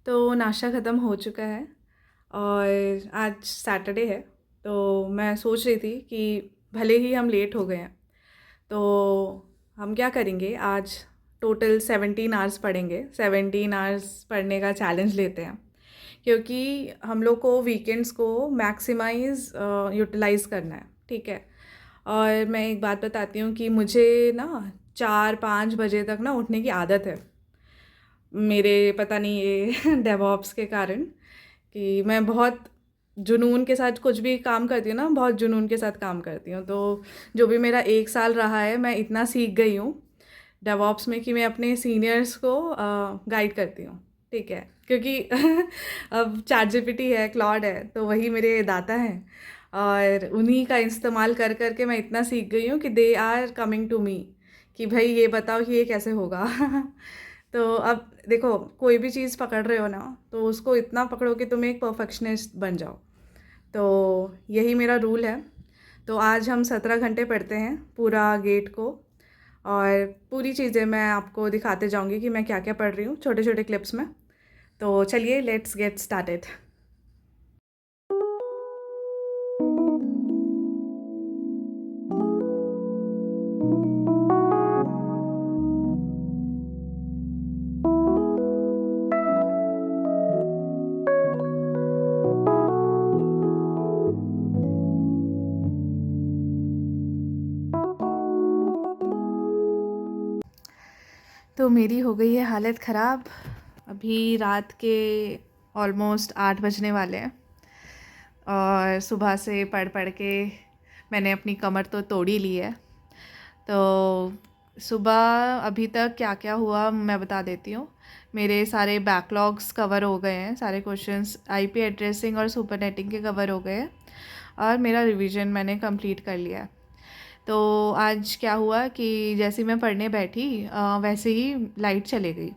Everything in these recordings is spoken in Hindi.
तो नाश्ता ख़त्म हो चुका है और आज सैटरडे है। तो मैं सोच रही थी कि भले ही हम लेट हो गए हैं तो हम क्या करेंगे आज टोटल 17 आवर्स पढ़ेंगे। 17 आवर्स पढ़ने का चैलेंज लेते हैं क्योंकि हम लोग को वीकेंड्स को मैक्सिमाइज़ यूटिलाइज़ करना है। ठीक है। और मैं एक बात बताती हूँ कि मुझे ना 4-5 बजे तक ना उठने की आदत है। मेरे पता नहीं ये डेवऑप्स के कारण कि मैं बहुत जुनून के साथ कुछ भी काम करती हूँ ना, बहुत जुनून के साथ काम करती हूँ। तो जो भी मेरा 1 साल रहा है मैं इतना सीख गई हूँ डेवऑप्स में कि मैं अपने सीनियर्स को गाइड करती हूँ। ठीक है। क्योंकि अब चैट जीपीटी है, क्लॉड है, तो वही मेरे दाता हैं और उन्हीं का इस्तेमाल कर कर के मैं इतना सीख गई हूँ कि they are coming to me कि भाई ये बताओ कि ये कैसे होगा। तो अब देखो, कोई भी चीज़ पकड़ रहे हो ना तो उसको इतना पकड़ो कि तुम एक परफेक्शनिस्ट बन जाओ। तो यही मेरा रूल है। तो आज हम 17 घंटे पढ़ते हैं पूरा गेट को और पूरी चीज़ें मैं आपको दिखाते जाऊंगी कि मैं क्या क्या पढ़ रही हूँ छोटे छोटे क्लिप्स में। तो चलिए लेट्स गेट स्टार्टेड। तो मेरी हो गई है हालत ख़राब। अभी रात के ऑलमोस्ट 8 बजने वाले हैं और सुबह से पढ़ पढ़ के मैंने अपनी कमर तो तोड़ ही ली है। तो सुबह अभी तक क्या क्या हुआ मैं बता देती हूँ। मेरे सारे बैकलॉग्स कवर हो गए हैं, सारे क्वेश्चंस आईपी एड्रेसिंग और सुपर नेटिंग के कवर हो गए हैं और मेरा रिवीजन मैंने कंप्लीट कर लिया है। तो आज क्या हुआ कि जैसे ही मैं पढ़ने बैठी वैसे ही लाइट चले गई।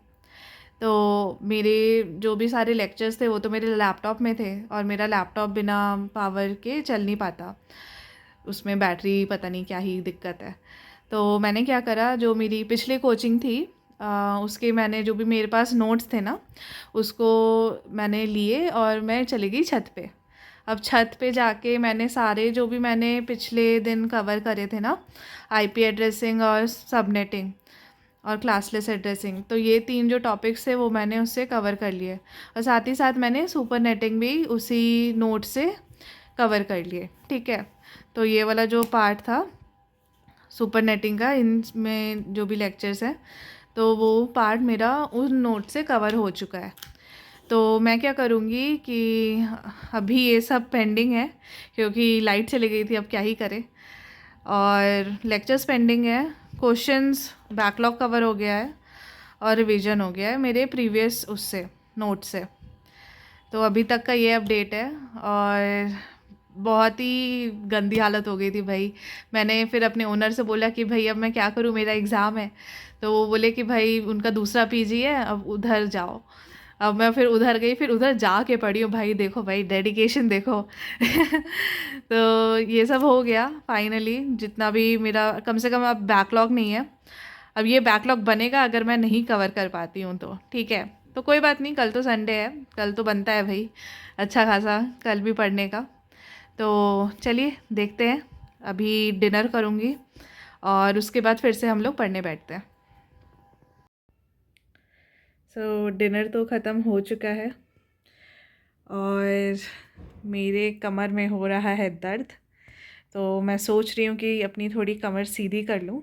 तो मेरे जो भी सारे लेक्चर्स थे वो तो मेरे लैपटॉप में थे और मेरा लैपटॉप बिना पावर के चल नहीं पाता, उसमें बैटरी पता नहीं क्या ही दिक्कत है। तो मैंने क्या करा, जो मेरी पिछली कोचिंग थी उसके मैंने जो भी मेरे पास नोट्स थे ना उसको मैंने लिए और मैं चली गई छत पे। अब छत पे जाके मैंने सारे जो भी मैंने पिछले दिन कवर करे थे ना, आईपी एड्रेसिंग और सबनेटिंग और क्लासलेस एड्रेसिंग, तो ये 3 जो टॉपिक्स थे वो मैंने उससे कवर कर लिए और साथ ही साथ मैंने सुपर नेटिंग भी उसी नोट से कवर कर लिए। ठीक है। तो ये वाला जो पार्ट था सुपर नेटिंग का, इनमें जो भी लेक्चर्स हैं तो वो पार्ट मेरा उस नोट से कवर हो चुका है। तो मैं क्या करूँगी कि अभी ये सब पेंडिंग है क्योंकि लाइट चली गई थी, अब क्या ही करें। और लेक्चर्स पेंडिंग है, क्वेश्चंस बैकलॉग कवर हो गया है और रिवीजन हो गया है मेरे प्रीवियस उससे नोट से। तो अभी तक का ये अपडेट है और बहुत ही गंदी हालत हो गई थी भाई। मैंने फिर अपने ओनर से बोला कि भाई अब मैं क्या करूँ, मेरा एग्ज़ाम है। तो वो बोले कि भाई उनका दूसरा पीजी है, अब उधर जाओ। अब मैं फिर उधर गई, फिर उधर जाके पढ़ी हूँ। भाई देखो भाई, डेडिकेशन देखो। तो ये सब हो गया फाइनली, जितना भी मेरा कम से कम अब बैकलॉग नहीं है। अब ये बैकलॉग बनेगा अगर मैं नहीं कवर कर पाती हूँ तो ठीक है। तो कोई बात नहीं, कल तो संडे है, कल तो बनता है भाई अच्छा खासा कल भी पढ़ने का। तो चलिए देखते हैं। अभी डिनर करूँगी और उसके बाद फिर से हम लोग पढ़ने बैठते हैं। सो डिनर तो ख़त्म हो चुका है और मेरे कमर में हो रहा है दर्द। तो मैं सोच रही हूँ कि अपनी थोड़ी कमर सीधी कर लूँ।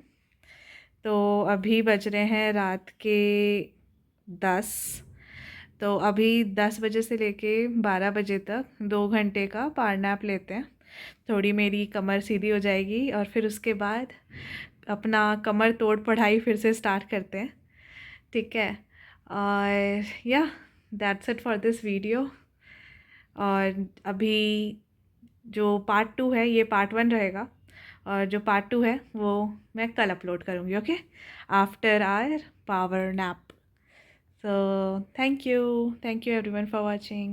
तो अभी बज रहे हैं रात के 10। तो अभी 10 बजे से लेके 12 बजे तक 2 घंटे का पावर नैप लेते हैं। थोड़ी मेरी कमर सीधी हो जाएगी और फिर उसके बाद अपना कमर तोड़ पढ़ाई फिर से स्टार्ट करते हैं। ठीक है। और या that's it for this video. और अभी जो पार्ट 2 है, ये पार्ट 1 रहेगा और जो पार्ट 2 है वो मैं कल अपलोड करूँगी। Okay, after our power nap. So thank you everyone for watching.